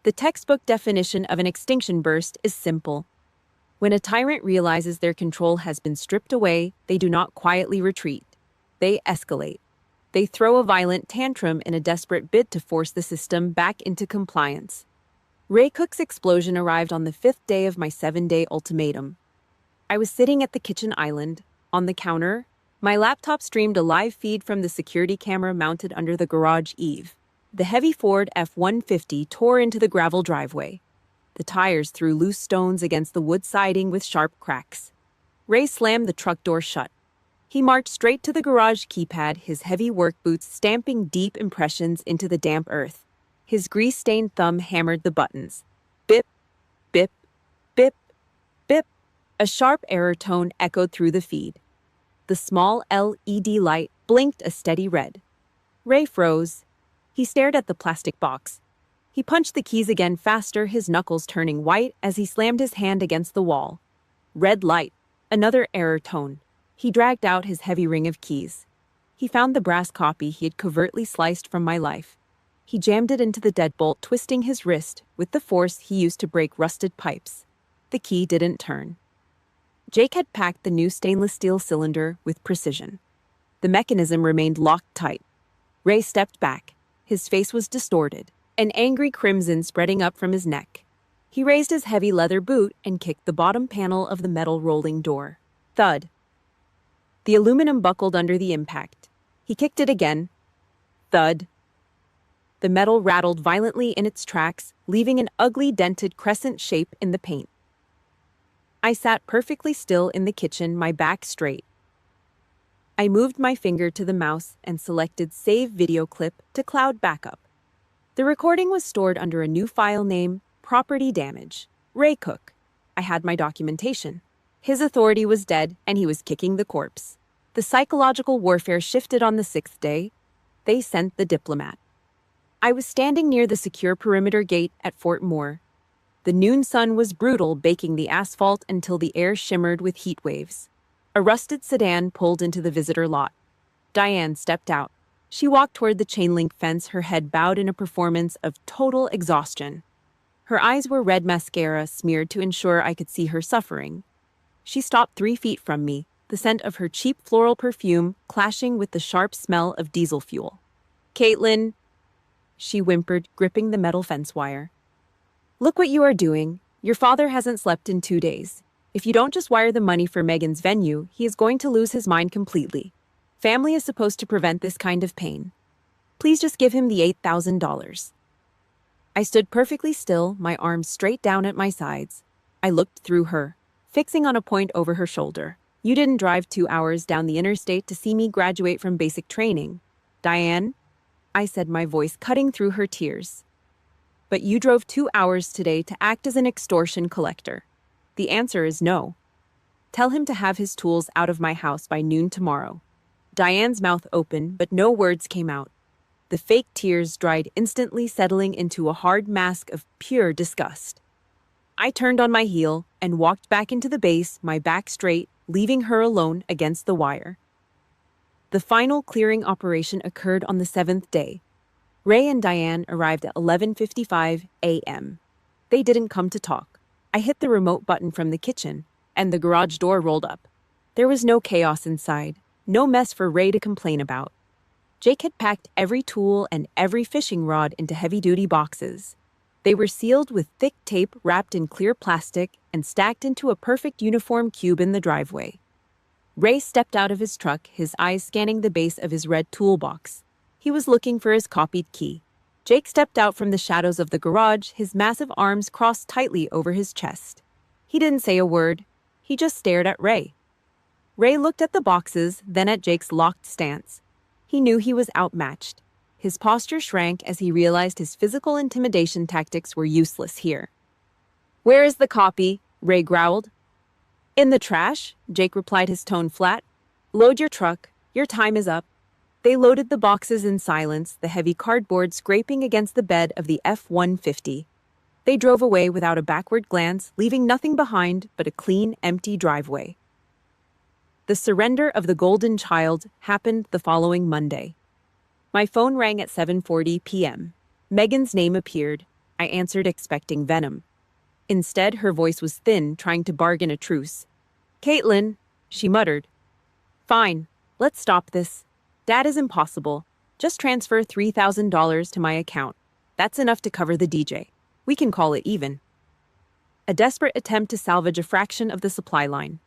The textbook definition of an extinction burst is simple. When a tyrant realizes their control has been stripped away, they do not quietly retreat. They escalate. They throw a violent tantrum in a desperate bid to force the system back into compliance. Ray Cook's explosion arrived on the 5th day of my 7-day ultimatum. I was sitting at the kitchen island. On the counter, my laptop streamed a live feed from the security camera mounted under the garage eave. The heavy Ford F-150 tore into the gravel driveway. The tires threw loose stones against the wood siding with sharp cracks. Ray slammed the truck door shut. He marched straight to the garage keypad, his heavy work boots stamping deep impressions into the damp earth. His grease-stained thumb hammered the buttons. Bip, bip, bip, bip. A sharp error tone echoed through the feed. The small LED light blinked a steady red. Ray froze. He stared at the plastic box. He punched the keys again faster, his knuckles turning white as he slammed his hand against the wall. Red light. Another error tone. He dragged out his heavy ring of keys. He found the brass copy he had covertly sliced from my life. He jammed it into the deadbolt, twisting his wrist with the force he used to break rusted pipes. The key didn't turn. Jake had packed the new stainless steel cylinder with precision. The mechanism remained locked tight. Ray stepped back. His face was distorted, an angry crimson spreading up from his neck. He raised his heavy leather boot and kicked the bottom panel of the metal rolling door. Thud. The aluminum buckled under the impact. He kicked it again. Thud. The metal rattled violently in its tracks, leaving an ugly dented crescent shape in the paint. I sat perfectly still in the kitchen, my back straight. I moved my finger to the mouse and selected Save Video Clip to Cloud Backup. The recording was stored under a new file name, Property Damage. Ray Cook. I had my documentation. His authority was dead, and he was kicking the corpse. The psychological warfare shifted on the 6th day. They sent the diplomat. I was standing near the secure perimeter gate at Fort Moore. The noon sun was brutal, baking the asphalt until the air shimmered with heat waves. A rusted sedan pulled into the visitor lot. Diane stepped out. She walked toward the chain-link fence, her head bowed in a performance of total exhaustion. Her eyes were red mascara smeared to ensure I could see her suffering. She stopped 3 feet from me, the scent of her cheap floral perfume clashing with the sharp smell of diesel fuel. "Caitlin," she whimpered, gripping the metal fence wire. "Look what you are doing. Your father hasn't slept in 2 days. If you don't just wire the money for Megan's venue, he is going to lose his mind completely. Family is supposed to prevent this kind of pain. Please just give him the $8,000. I stood perfectly still, my arms straight down at my sides. I looked through her, fixing on a point over her shoulder. "You didn't drive 2 hours down the interstate to see me graduate from basic training, Diane," I said, my voice cutting through her tears. "But you drove 2 hours today to act as an extortion collector. The answer is no. Tell him to have his tools out of my house by noon tomorrow." Diane's mouth opened, but no words came out. The fake tears dried instantly, settling into a hard mask of pure disgust. I turned on my heel and walked back into the base, my back straight, leaving her alone against the wire. The final clearing operation occurred on the 7th day. Ray and Diane arrived at 11:55 a.m. They didn't come to talk. I hit the remote button from the kitchen, and the garage door rolled up. There was no chaos inside, no mess for Ray to complain about. Jake had packed every tool and every fishing rod into heavy-duty boxes. They were sealed with thick tape wrapped in clear plastic and stacked into a perfect uniform cube in the driveway. Ray stepped out of his truck, his eyes scanning the base of his red toolbox. He was looking for his copied key. Jake stepped out from the shadows of the garage, his massive arms crossed tightly over his chest. He didn't say a word. He just stared at Ray. Ray looked at the boxes, then at Jake's locked stance. He knew he was outmatched. His posture shrank as he realized his physical intimidation tactics were useless here. "Where is the copy?" Ray growled. "In the trash," Jake replied, his tone flat. "Load your truck. Your time is up." They loaded the boxes in silence, the heavy cardboard scraping against the bed of the F-150. They drove away without a backward glance, leaving nothing behind but a clean, empty driveway. The surrender of the Golden Child happened the following Monday. My phone rang at 7:40 p.m. Megan's name appeared. I answered, expecting venom. Instead, her voice was thin, trying to bargain a truce. "Caitlin," she muttered. "Fine, let's stop this. Dad is impossible. Just transfer $3,000 to my account. That's enough to cover the DJ. We can call it even." A desperate attempt to salvage a fraction of the supply line.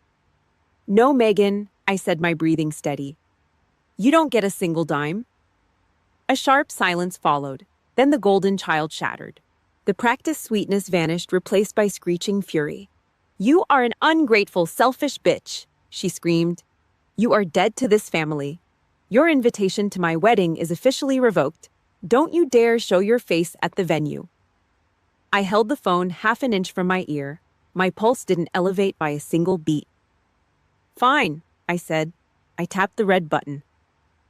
"No, Megan," I said, my breathing steady. "You don't get a single dime." A sharp silence followed. Then the Golden Child shattered. The practiced sweetness vanished, replaced by screeching fury. "You are an ungrateful, selfish bitch," she screamed. "You are dead to this family. Your invitation to my wedding is officially revoked. Don't you dare show your face at the venue." I held the phone half an inch from my ear. My pulse didn't elevate by a single beat. "Fine," I said. I tapped the red button.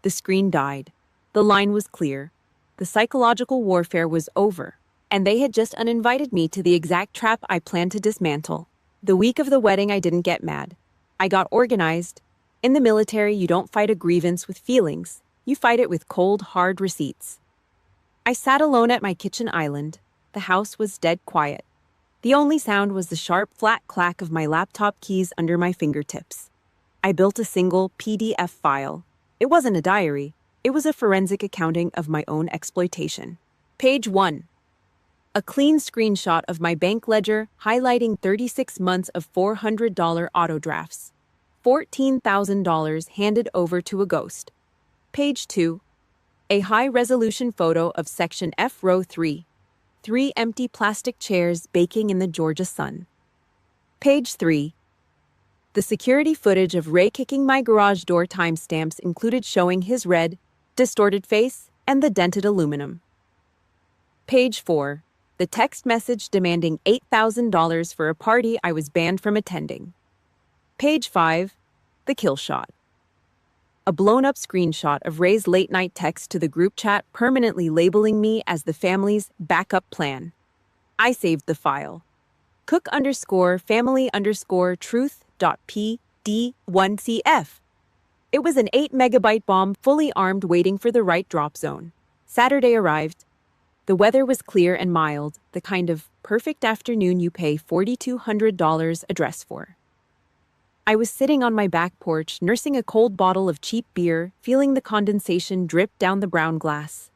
The screen died. The line was clear. The psychological warfare was over, and they had just uninvited me to the exact trap I planned to dismantle. The week of the wedding, I didn't get mad. I got organized. In the military, you don't fight a grievance with feelings. You fight it with cold, hard receipts. I sat alone at my kitchen island. The house was dead quiet. The only sound was the sharp, flat clack of my laptop keys under my fingertips. I built a single PDF file. It wasn't a diary. It was a forensic accounting of my own exploitation. Page 1. A clean screenshot of my bank ledger highlighting 36 months of $400 auto drafts. $14,000 handed over to a ghost. Page 2. A high-resolution photo of Section F, Row 3. 3 empty plastic chairs baking in the Georgia sun. Page 3. The security footage of Ray kicking my garage door timestamps included showing his red, distorted face and the dented aluminum. Page 4. The text message demanding $8,000 for a party I was banned from attending. Page 5. The kill shot. A blown-up screenshot of Ray's late-night text to the group chat permanently labeling me as the family's backup plan. I saved the file. cook_family_truth.pd1cf. It was an 8-megabyte bomb fully armed waiting for the right drop zone. Saturday arrived. The weather was clear and mild, the kind of perfect afternoon you pay $4,200 a dress for. I was sitting on my back porch, nursing a cold bottle of cheap beer, feeling the condensation drip down the brown glass.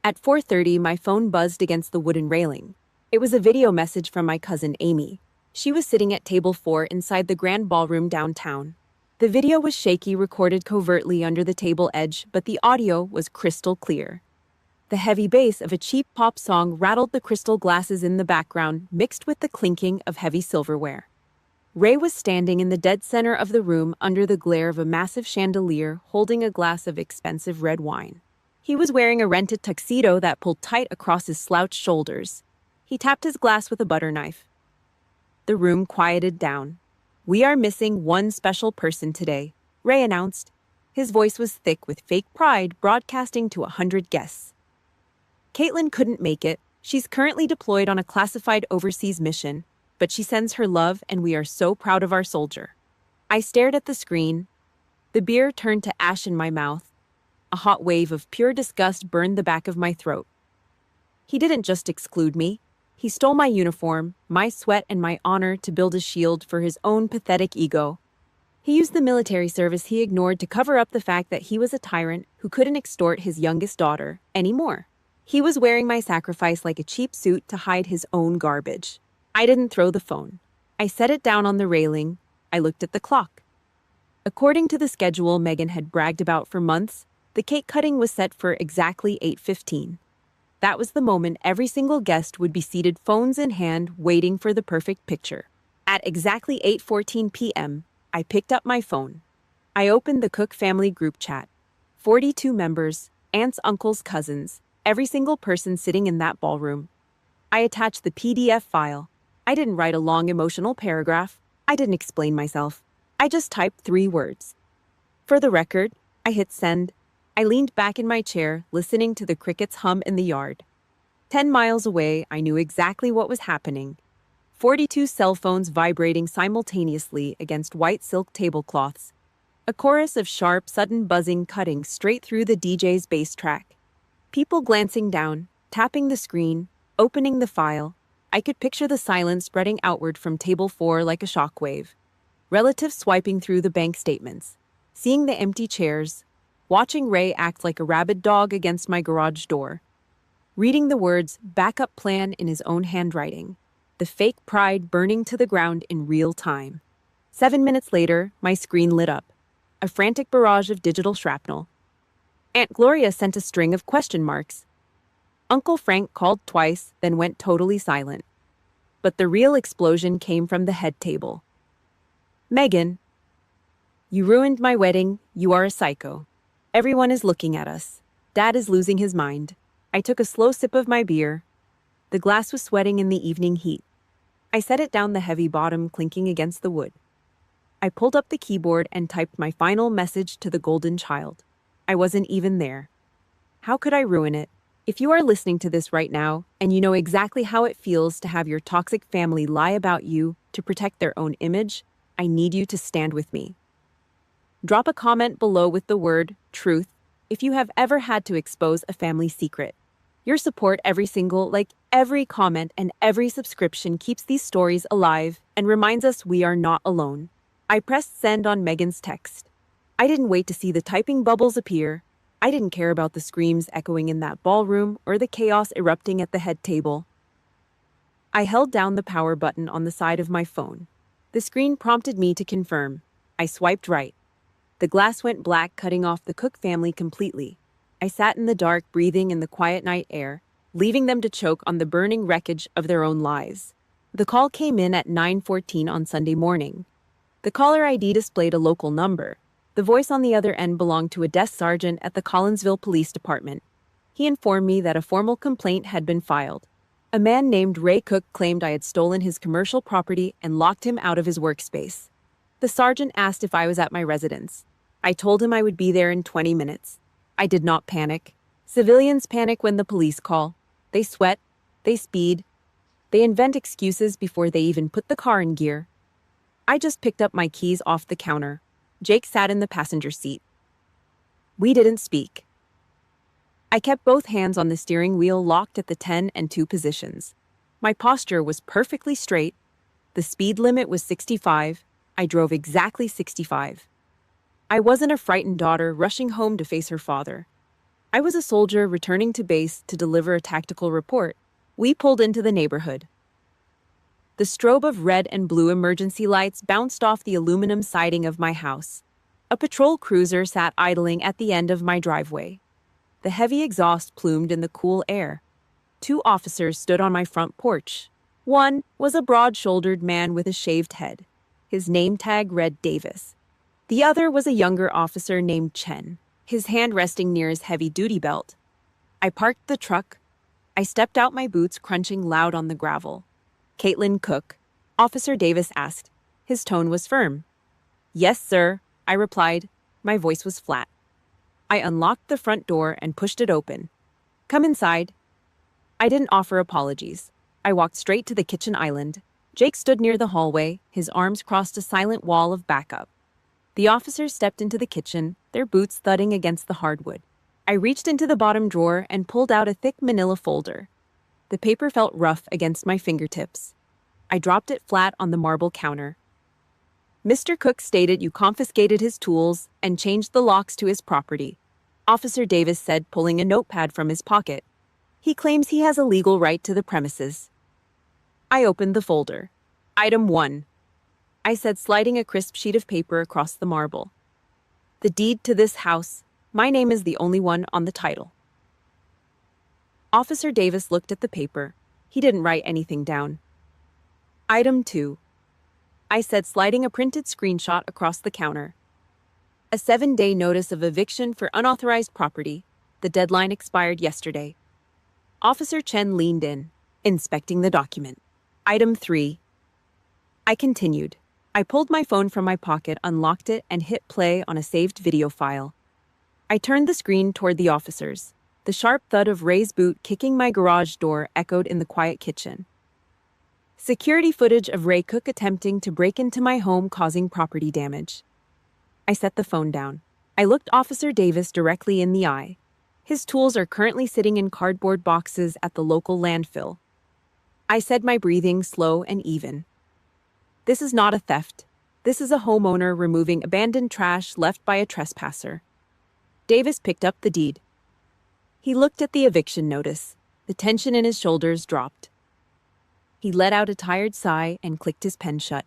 At 4:30, my phone buzzed against the wooden railing. It was a video message from my cousin Amy. She was sitting at table 4 inside the grand ballroom downtown. The video was shaky, recorded covertly under the table edge, but the audio was crystal clear. The heavy bass of a cheap pop song rattled the crystal glasses in the background, mixed with the clinking of heavy silverware. Ray was standing in the dead center of the room under the glare of a massive chandelier, holding a glass of expensive red wine. He was wearing a rented tuxedo that pulled tight across his slouched shoulders. He tapped his glass with a butter knife. The room quieted down. "We are missing one special person today," Ray announced. His voice was thick with fake pride, broadcasting to 100 guests. "Caitlin couldn't make it. She's currently deployed on a classified overseas mission, but she sends her love, and we are so proud of our soldier." I stared at the screen. The beer turned to ash in my mouth. A hot wave of pure disgust burned the back of my throat. He didn't just exclude me. He stole my uniform, my sweat, and my honor to build a shield for his own pathetic ego. He used the military service he ignored to cover up the fact that he was a tyrant who couldn't extort his youngest daughter anymore. He was wearing my sacrifice like a cheap suit to hide his own garbage. I didn't throw the phone. I set it down on the railing. I looked at the clock. According to the schedule Megan had bragged about for months, the cake cutting was set for exactly 8:15. That was the moment every single guest would be seated, phones in hand, waiting for the perfect picture. At exactly 8:14 p.m., I picked up my phone. I opened the Cook family group chat. 42 members, aunts, uncles, cousins, every single person sitting in that ballroom. I attached the PDF file. I didn't write a long emotional paragraph. I didn't explain myself. I just typed 3 words. For the record, I hit send. I leaned back in my chair, listening to the crickets hum in the yard. 10 miles away, I knew exactly what was happening. 42 cell phones vibrating simultaneously against white silk tablecloths. A chorus of sharp, sudden buzzing cutting straight through the DJ's bass track. People glancing down, tapping the screen, opening the file. I could picture the silence spreading outward from table 4 like a shockwave. Relatives swiping through the bank statements, seeing the empty chairs, watching Ray act like a rabid dog against my garage door, reading the words backup plan in his own handwriting, the fake pride burning to the ground in real time. 7 minutes later, my screen lit up, a frantic barrage of digital shrapnel. Aunt Gloria sent a string of question marks. Uncle Frank called twice, then went totally silent. But the real explosion came from the head table. Megan, you ruined my wedding. You are a psycho. Everyone is looking at us. Dad is losing his mind. I took a slow sip of my beer. The glass was sweating in the evening heat. I set it down, the heavy bottom clinking against the wood. I pulled up the keyboard and typed my final message to the golden child. I wasn't even there. How could I ruin it? If you are listening to this right now, and you know exactly how it feels to have your toxic family lie about you to protect their own image, I need you to stand with me. Drop a comment below with the word truth if you have ever had to expose a family secret. Your support, every comment and every subscription keeps these stories alive and reminds us we are not alone. I pressed send on Megan's text. I didn't wait to see the typing bubbles appear. I didn't care about the screams echoing in that ballroom or the chaos erupting at the head table. I held down the power button on the side of my phone. The screen prompted me to confirm. I swiped right. The glass went black, cutting off the Cook family completely. I sat in the dark, breathing in the quiet night air, leaving them to choke on the burning wreckage of their own lives. The call came in at 9:14 on Sunday morning. The caller ID displayed a local number. The voice on the other end belonged to a desk sergeant at the Collinsville Police Department. He informed me that a formal complaint had been filed. A man named Ray Cook claimed I had stolen his commercial property and locked him out of his workspace. The sergeant asked if I was at my residence. I told him I would be there in 20 minutes. I did not panic. Civilians panic when the police call. They sweat, they speed, they invent excuses before they even put the car in gear. I just picked up my keys off the counter. Jake sat in the passenger seat. We didn't speak. I kept both hands on the steering wheel, locked at the 10 and 2 positions. My posture was perfectly straight. The speed limit was 65. I drove exactly 65. I wasn't a frightened daughter rushing home to face her father. I was a soldier returning to base to deliver a tactical report. We pulled into the neighborhood. The strobe of red and blue emergency lights bounced off the aluminum siding of my house. A patrol cruiser sat idling at the end of my driveway. The heavy exhaust plumed in the cool air. 2 officers stood on my front porch. One was a broad-shouldered man with a shaved head. His name tag read Davis. The other was a younger officer named Chen, his hand resting near his heavy-duty belt. I parked the truck. I stepped out, my boots crunching loud on the gravel. Caitlin Cook, Officer Davis asked. His tone was firm. Yes, sir, I replied. My voice was flat. I unlocked the front door and pushed it open. Come inside. I didn't offer apologies. I walked straight to the kitchen island. Jake stood near the hallway, his arms crossed, a silent wall of backup. The officers stepped into the kitchen, their boots thudding against the hardwood. I reached into the bottom drawer and pulled out a thick manila folder. The paper felt rough against my fingertips. I dropped it flat on the marble counter. Mr. Cook stated you confiscated his tools and changed the locks to his property, Officer Davis said, pulling a notepad from his pocket. He claims he has a legal right to the premises. I opened the folder. Item 1. I said, sliding a crisp sheet of paper across the marble. The deed to this house. My name is the only one on the title. Officer Davis looked at the paper. He didn't write anything down. Item 2. I said, sliding a printed screenshot across the counter. A 7-day notice of eviction for unauthorized property. The deadline expired yesterday. Officer Chen leaned in, inspecting the document. Item 3. I continued. I pulled my phone from my pocket, unlocked it, and hit play on a saved video file. I turned the screen toward the officers. The sharp thud of Ray's boot kicking my garage door echoed in the quiet kitchen. Security footage of Ray Cook attempting to break into my home, causing property damage. I set the phone down. I looked Officer Davis directly in the eye. His tools are currently sitting in cardboard boxes at the local landfill. I said, my breathing slow and even. This is not a theft. This is a homeowner removing abandoned trash left by a trespasser. Davis picked up the deed. He looked at the eviction notice. The tension in his shoulders dropped. He let out a tired sigh and clicked his pen shut.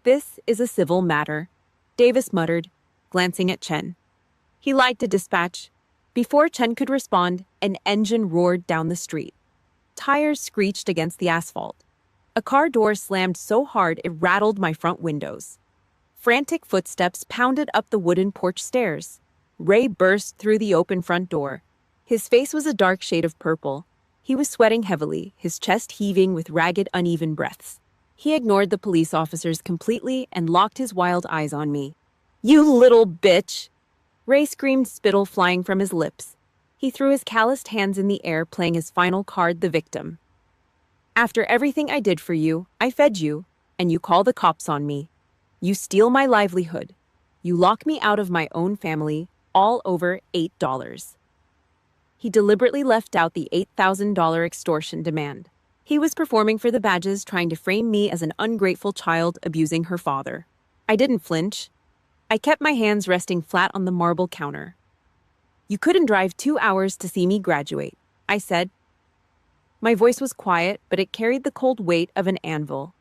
This is a civil matter, Davis muttered, glancing at Chen. He lied to dispatch. Before Chen could respond, An engine roared down the street. Tires screeched against the asphalt. A car door slammed so hard it rattled my front windows. Frantic footsteps pounded up the wooden porch stairs. Ray burst through the open front door. His face was a dark shade of purple. He was sweating heavily, his chest heaving with ragged, uneven breaths. He ignored the police officers completely and locked his wild eyes on me. "You little bitch!" Ray screamed, spittle flying from his lips. He threw his calloused hands in the air, playing his final card, the victim. "After everything I did for you, I fed you, and you call the cops on me. You steal my livelihood. You lock me out of my own family, all over $8. He deliberately left out the $8,000 extortion demand. He was performing for the badges, trying to frame me as an ungrateful child abusing her father. I didn't flinch. I kept my hands resting flat on the marble counter. "You couldn't drive 2 hours to see me graduate," I said. My voice was quiet, but it carried the cold weight of an anvil.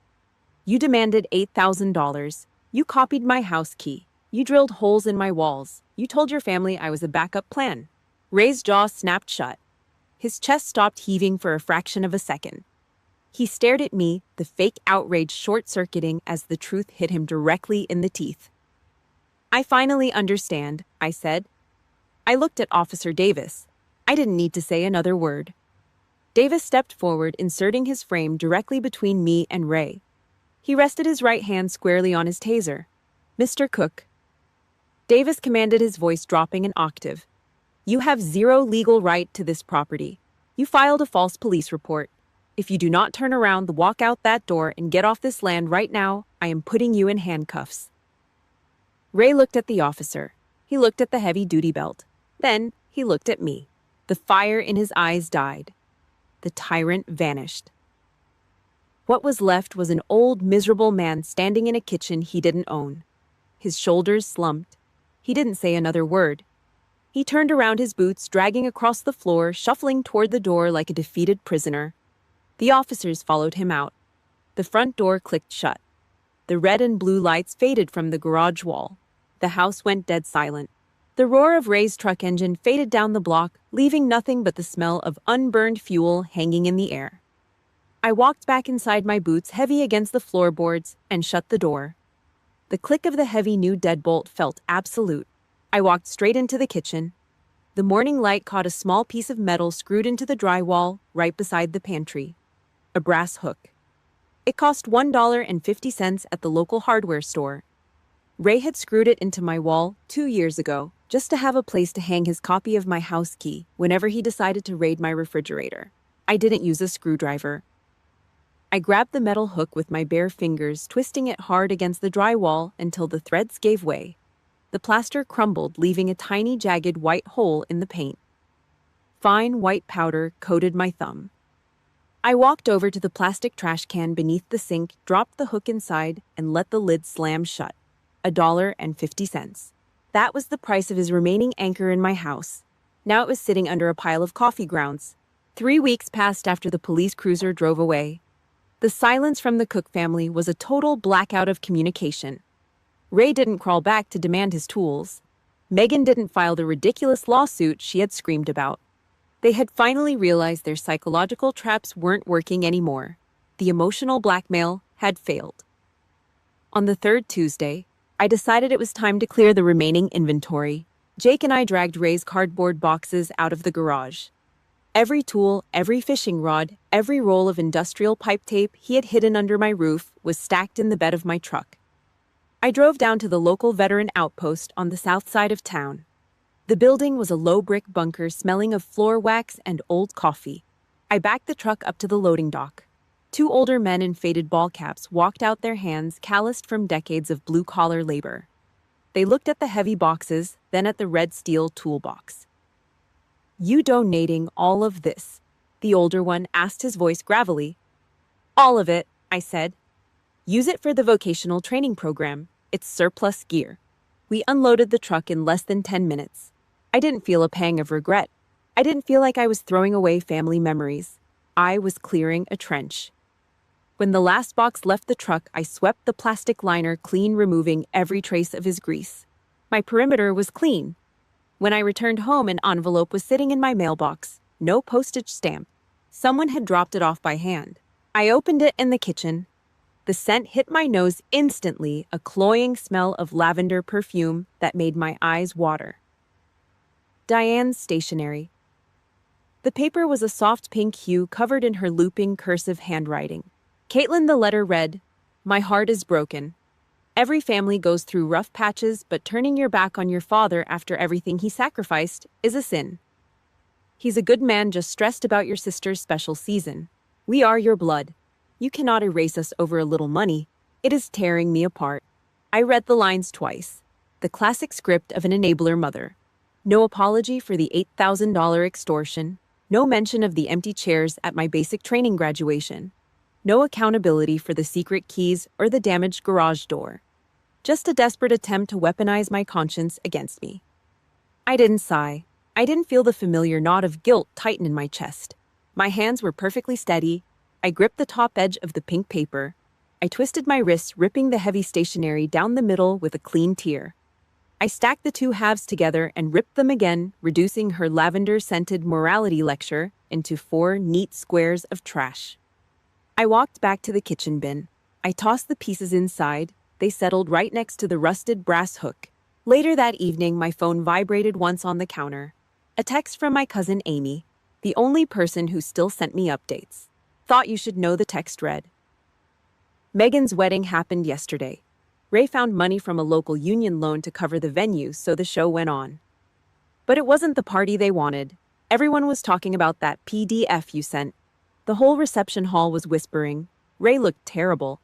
"You demanded $8,000. You copied my house key. You drilled holes in my walls. You told your family I was a backup plan." Ray's jaw snapped shut. His chest stopped heaving for a fraction of a second. He stared at me, the fake outrage short-circuiting as the truth hit him directly in the teeth. "I finally understand," I said. I looked at Officer Davis. I didn't need to say another word. Davis stepped forward, inserting his frame directly between me and Ray. He rested his right hand squarely on his taser. "Mr. Cook." Davis commanded, his voice dropping an octave. "You have zero legal right to this property. You filed a false police report. If you do not turn around, walk out that door, and get off this land right now, I am putting you in handcuffs." Ray looked at the officer. He looked at the heavy-duty belt. Then he looked at me. The fire in his eyes died. The tyrant vanished. What was left was an old, miserable man standing in a kitchen he didn't own. His shoulders slumped. He didn't say another word. He turned around, his boots dragging across the floor, shuffling toward the door like a defeated prisoner. The officers followed him out. The front door clicked shut. The red and blue lights faded from the garage wall. The house went dead silent. The roar of Ray's truck engine faded down the block, leaving nothing but the smell of unburned fuel hanging in the air. I walked back inside, my boots heavy against the floorboards, and shut the door. The click of the heavy new deadbolt felt absolute. I walked straight into the kitchen. The morning light caught a small piece of metal screwed into the drywall right beside the pantry. A brass hook. It cost $1.50 at the local hardware store. Ray had screwed it into my wall 2 years ago, just to have a place to hang his copy of my house key whenever he decided to raid my refrigerator. I didn't use a screwdriver. I grabbed the metal hook with my bare fingers, twisting it hard against the drywall until the threads gave way. The plaster crumbled, leaving a tiny, jagged white hole in the paint. Fine white powder coated my thumb. I walked over to the plastic trash can beneath the sink, dropped the hook inside, and let the lid slam shut. $1.50. That was the price of his remaining anchor in my house. Now it was sitting under a pile of coffee grounds. 3 weeks passed after the police cruiser drove away. The silence from the Cook family was a total blackout of communication. Ray didn't crawl back to demand his tools. Megan didn't file the ridiculous lawsuit she had screamed about. They had finally realized their psychological traps weren't working anymore. The emotional blackmail had failed. On the third Tuesday, I decided it was time to clear the remaining inventory. Jake and I dragged Ray's cardboard boxes out of the garage. Every tool, every fishing rod, every roll of industrial pipe tape he had hidden under my roof was stacked in the bed of my truck. I drove down to the local veteran outpost on the south side of town. The building was a low brick bunker smelling of floor wax and old coffee. I backed the truck up to the loading dock. 2 older men in faded ball caps walked out, their hands calloused from decades of blue-collar labor. They looked at the heavy boxes, then at the red steel toolbox. "You donating all of this?" the older one asked, his voice gravelly. "All of it," I said. "Use it for the vocational training program. It's surplus gear." We unloaded the truck in less than 10 minutes. I didn't feel a pang of regret. I didn't feel like I was throwing away family memories. I was clearing a trench. When the last box left the truck, I swept the plastic liner clean, removing every trace of his grease. My perimeter was clean. When I returned home, an envelope was sitting in my mailbox. no postage stamp. Someone had dropped it off by hand. I opened it in the kitchen. The scent hit my nose instantly, a cloying smell of lavender perfume that made my eyes water. Diane's stationery. The paper was a soft pink hue covered in her looping cursive handwriting. Caitlin, the letter read, "My heart is broken. Every family goes through rough patches, but turning your back on your father after everything he sacrificed is a sin. He's a good man just stressed about your sister's special season. We are your blood. You cannot erase us over a little money. It is tearing me apart." I read the lines twice. The classic script of an enabler mother. No apology for the $8,000 extortion. No mention of the empty chairs at my basic training graduation. No accountability for the secret keys or the damaged garage door. Just a desperate attempt to weaponize my conscience against me. I didn't sigh. I didn't feel the familiar knot of guilt tighten in my chest. My hands were perfectly steady. I gripped the top edge of the pink paper. I twisted my wrists, ripping the heavy stationery down the middle with a clean tear. I stacked the two halves together and ripped them again, reducing her lavender-scented morality lecture into 4 neat squares of trash. I walked back to the kitchen bin. I tossed the pieces inside. They settled right next to the rusted brass hook. Later that evening, my phone vibrated once on the counter. A text from my cousin Amy, the only person who still sent me updates. Thought you should know, the text read. Megan's wedding happened yesterday. Ray found money from a local union loan to cover the venue, so the show went on. But it wasn't the party they wanted. Everyone was talking about that PDF you sent. The whole reception hall was whispering. Ray looked terrible.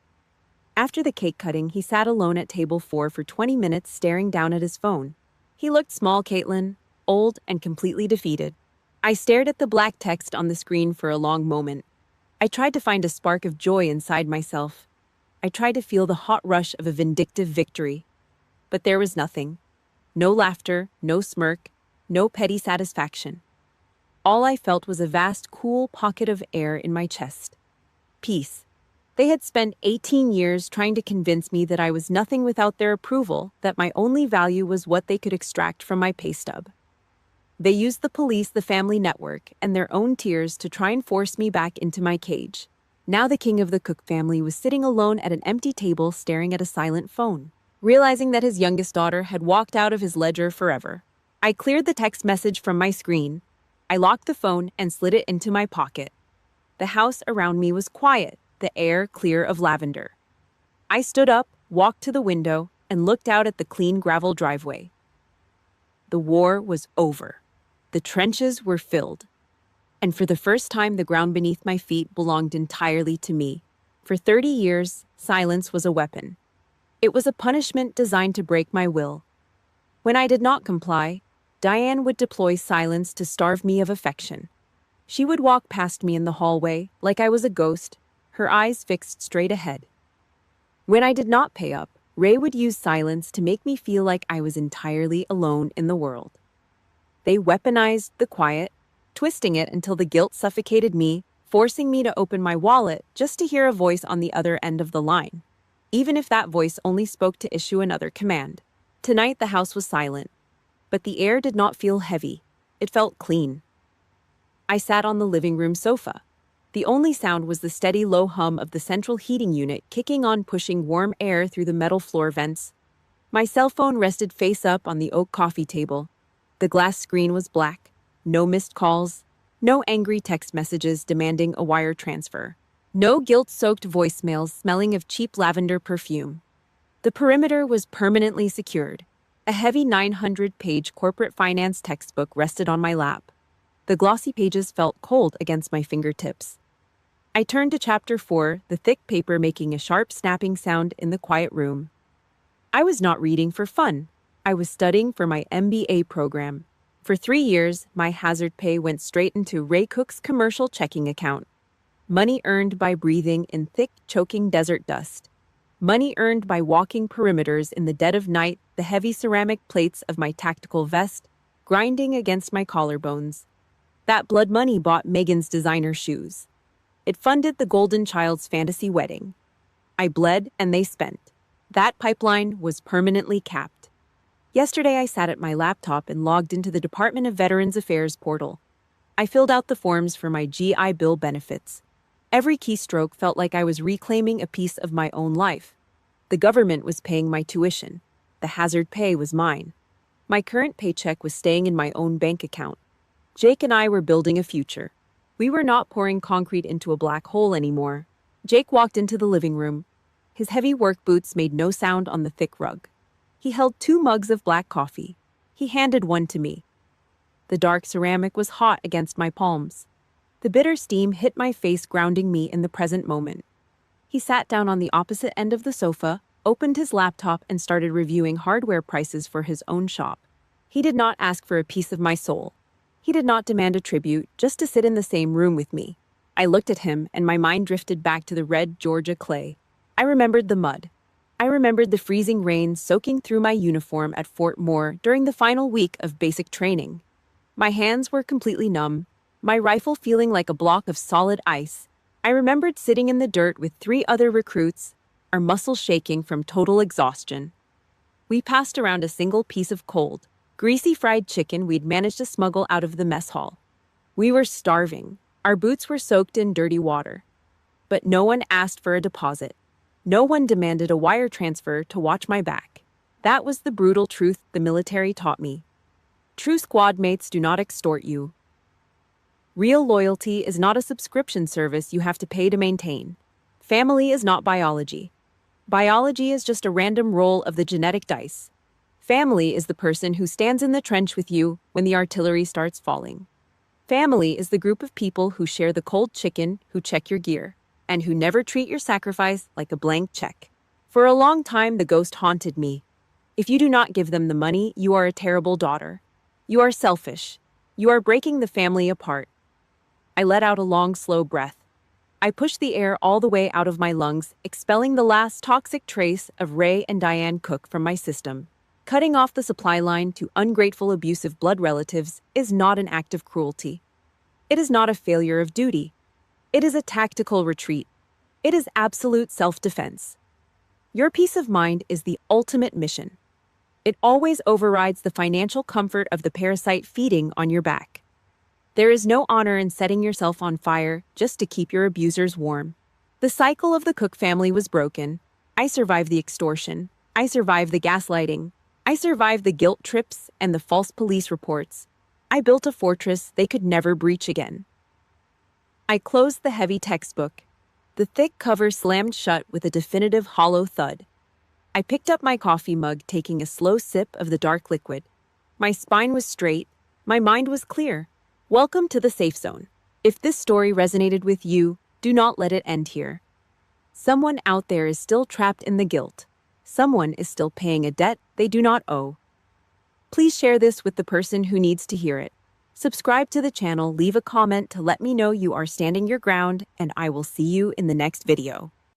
After the cake cutting, he sat alone at table 4 for 20 minutes staring down at his phone. He looked small, Caitlin, old and completely defeated. I stared at the black text on the screen for a long moment. I tried to find a spark of joy inside myself. I tried to feel the hot rush of a vindictive victory. But there was nothing. No laughter, no smirk, no petty satisfaction. All I felt was a vast, cool pocket of air in my chest. Peace. They had spent 18 years trying to convince me that I was nothing without their approval, that my only value was what they could extract from my pay stub. They used the police, the family network, and their own tears to try and force me back into my cage. Now the king of the Cook family was sitting alone at an empty table staring at a silent phone, realizing that his youngest daughter had walked out of his ledger forever. I cleared the text message from my screen. I locked the phone and slid it into my pocket. The house around me was quiet, the air clear of lavender. I stood up, walked to the window, and looked out at the clean gravel driveway. The war was over. The trenches were filled. And for the first time, the ground beneath my feet belonged entirely to me. For 30 years, silence was a weapon. It was a punishment designed to break my will. When I did not comply, Diane would deploy silence to starve me of affection. She would walk past me in the hallway like I was a ghost, her eyes fixed straight ahead. When I did not pay up, Ray would use silence to make me feel like I was entirely alone in the world. They weaponized the quiet, twisting it until the guilt suffocated me, forcing me to open my wallet just to hear a voice on the other end of the line, even if that voice only spoke to issue another command. Tonight the house was silent, but the air did not feel heavy. It felt clean. I sat on the living room sofa. The only sound was the steady low hum of the central heating unit kicking on, pushing warm air through the metal floor vents. My cell phone rested face up on the oak coffee table. The glass screen was black. No missed calls, no angry text messages demanding a wire transfer, no guilt-soaked voicemails smelling of cheap lavender perfume. The perimeter was permanently secured. A heavy 900-page corporate finance textbook rested on my lap. The glossy pages felt cold against my fingertips. I turned to Chapter 4, the thick paper making a sharp snapping sound in the quiet room. I was not reading for fun. I was studying for my MBA program. For 3 years, my hazard pay went straight into Ray Cook's commercial checking account. Money earned by breathing in thick, choking desert dust. Money earned by walking perimeters in the dead of night, the heavy ceramic plates of my tactical vest grinding against my collarbones. That blood money bought Megan's designer shoes. It funded the golden child's fantasy wedding. I bled and they spent. That pipeline was permanently capped. Yesterday, I sat at my laptop and logged into the Department of Veterans Affairs portal. I filled out the forms for my GI Bill benefits. Every keystroke felt like I was reclaiming a piece of my own life. The government was paying my tuition. The hazard pay was mine. My current paycheck was staying in my own bank account. Jake and I were building a future. We were not pouring concrete into a black hole anymore. Jake walked into the living room. His heavy work boots made no sound on the thick rug. He held 2 mugs of black coffee. He handed one to me. The dark ceramic was hot against my palms. The bitter steam hit my face, grounding me in the present moment. He sat down on the opposite end of the sofa, opened his laptop, and started reviewing hardware prices for his own shop. He did not ask for a piece of my soul. He did not demand a tribute, just to sit in the same room with me. I looked at him, and my mind drifted back to the red Georgia clay. I remembered the mud. I remembered the freezing rain soaking through my uniform at Fort Moore during the final week of basic training. My hands were completely numb, my rifle feeling like a block of solid ice. I remembered sitting in the dirt with 3 other recruits, our muscles shaking from total exhaustion. We passed around a single piece of cold, greasy fried chicken we'd managed to smuggle out of the mess hall. We were starving. Our boots were soaked in dirty water. But no one asked for a deposit. No one demanded a wire transfer to watch my back. That was the brutal truth the military taught me. True squad mates do not extort you. Real loyalty is not a subscription service you have to pay to maintain. Family is not biology. Biology is just a random roll of the genetic dice. Family is the person who stands in the trench with you when the artillery starts falling. Family is the group of people who share the cold chicken, who check your gear, and who never treat your sacrifice like a blank check. For a long time, the ghost haunted me. If you do not give them the money, you are a terrible daughter. You are selfish. You are breaking the family apart. I let out a long, slow breath. I pushed the air all the way out of my lungs, expelling the last toxic trace of Ray and Diane Cook from my system. Cutting off the supply line to ungrateful, abusive blood relatives is not an act of cruelty. It is not a failure of duty. It is a tactical retreat. It is absolute self-defense. Your peace of mind is the ultimate mission. It always overrides the financial comfort of the parasite feeding on your back. There is no honor in setting yourself on fire just to keep your abusers warm. The cycle of the Cook family was broken. I survived the extortion. I survived the gaslighting. I survived the guilt trips and the false police reports. I built a fortress they could never breach again. I closed the heavy textbook. The thick cover slammed shut with a definitive hollow thud. I picked up my coffee mug, taking a slow sip of the dark liquid. My spine was straight. My mind was clear. Welcome to the safe zone. If this story resonated with you, do not let it end here. Someone out there is still trapped in the guilt. Someone is still paying a debt they do not owe. Please share this with the person who needs to hear it. Subscribe to the channel, leave a comment to let me know you are standing your ground, and I will see you in the next video.